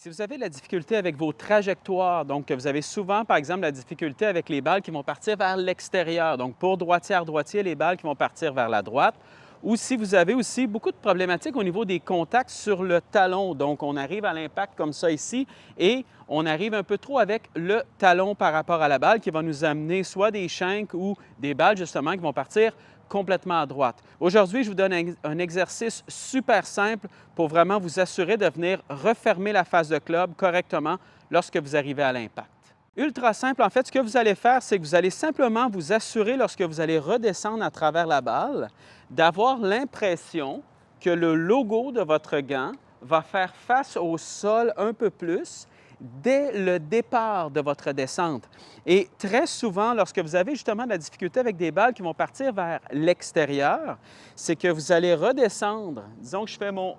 Si vous avez de la difficulté avec vos trajectoires, donc que vous avez souvent, par exemple, la difficulté avec les balles qui vont partir vers l'extérieur, donc pour droitière-droitier, les balles qui vont partir vers la droite, ou si vous avez aussi beaucoup de problématiques au niveau des contacts sur le talon, donc on arrive à l'impact comme ça ici et on arrive un peu trop avec le talon par rapport à la balle qui va nous amener soit des shanks ou des balles justement qui vont partir complètement à droite. Aujourd'hui, je vous donne un exercice super simple pour vraiment vous assurer de venir refermer la face de club correctement lorsque vous arrivez à l'impact. Ultra simple, en fait, ce que vous allez faire, c'est que vous allez simplement vous assurer, lorsque vous allez redescendre à travers la balle, d'avoir l'impression que le logo de votre gant va faire face au sol un peu plus dès le départ de votre descente. Et très souvent, lorsque vous avez justement de la difficulté avec des balles qui vont partir vers l'extérieur, c'est que vous allez redescendre. Disons que je fais mon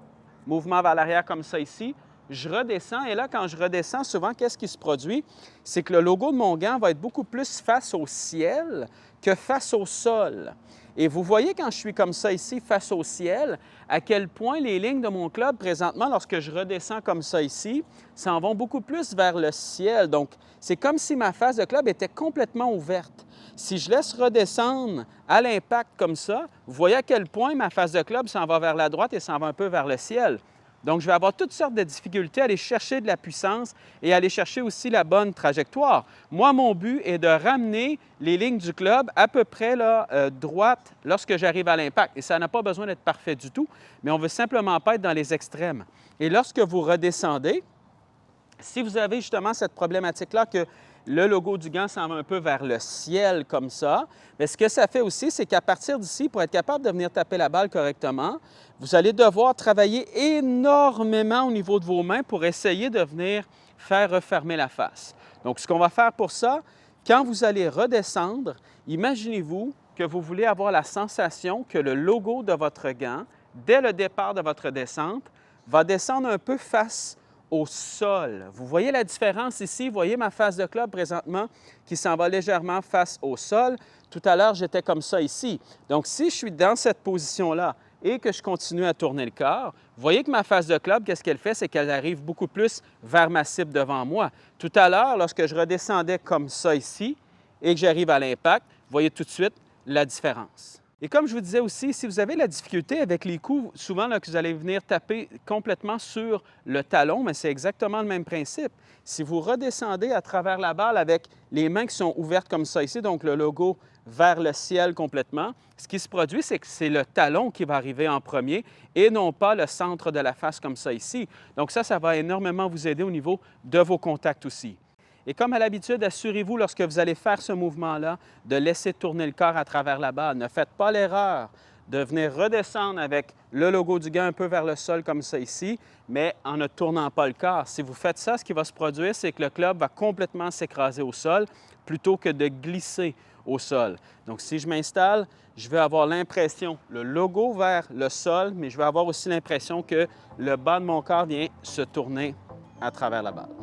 mouvement vers l'arrière comme ça ici, je redescends et là, quand je redescends, souvent, qu'est-ce qui se produit? C'est que le logo de mon gant va être beaucoup plus face au ciel que face au sol. Et vous voyez quand je suis comme ça ici, face au ciel, à quel point les lignes de mon club, présentement, lorsque je redescends comme ça ici, s'en vont beaucoup plus vers le ciel. Donc, c'est comme si ma face de club était complètement ouverte. Si je laisse redescendre à l'impact comme ça, vous voyez à quel point ma face de club s'en va vers la droite et s'en va un peu vers le ciel. Donc, je vais avoir toutes sortes de difficultés à aller chercher de la puissance et à aller chercher aussi la bonne trajectoire. Moi, mon but est de ramener les lignes du club à peu près là, droite lorsque j'arrive à l'impact. Et ça n'a pas besoin d'être parfait du tout, mais on ne veut simplement pas être dans les extrêmes. Et lorsque vous redescendez, si vous avez justement cette problématique-là que le logo du gant s'en va un peu vers le ciel comme ça, bien, ce que ça fait aussi, c'est qu'à partir d'ici, pour être capable de venir taper la balle correctement, vous allez devoir travailler énormément au niveau de vos mains pour essayer de venir faire refermer la face. Donc, ce qu'on va faire pour ça, quand vous allez redescendre, imaginez-vous que vous voulez avoir la sensation que le logo de votre gant, dès le départ de votre descente, va descendre un peu face au sol. Vous voyez la différence ici? Vous voyez ma face de club présentement qui s'en va légèrement face au sol. Tout à l'heure, j'étais comme ça ici. Donc, si je suis dans cette position-là et que je continue à tourner le corps, vous voyez que ma face de club, qu'est-ce qu'elle fait? C'est qu'elle arrive beaucoup plus vers ma cible devant moi. Tout à l'heure, lorsque je redescendais comme ça ici et que j'arrive à l'impact, vous voyez tout de suite la différence. Et comme je vous disais aussi, si vous avez la difficulté avec les coups, souvent là, que vous allez venir taper complètement sur le talon, mais c'est exactement le même principe. Si vous redescendez à travers la balle avec les mains qui sont ouvertes comme ça ici, donc le logo vers le ciel complètement, ce qui se produit, c'est que c'est le talon qui va arriver en premier et non pas le centre de la face comme ça ici. Donc ça va énormément vous aider au niveau de vos contacts aussi. Et comme à l'habitude, assurez-vous, lorsque vous allez faire ce mouvement-là, de laisser tourner le corps à travers la balle. Ne faites pas l'erreur de venir redescendre avec le logo du gant un peu vers le sol comme ça ici, mais en ne tournant pas le corps. Si vous faites ça, ce qui va se produire, c'est que le club va complètement s'écraser au sol plutôt que de glisser au sol. Donc, si je m'installe, je vais avoir l'impression, le logo vers le sol, mais je vais avoir aussi l'impression que le bas de mon corps vient se tourner à travers la balle.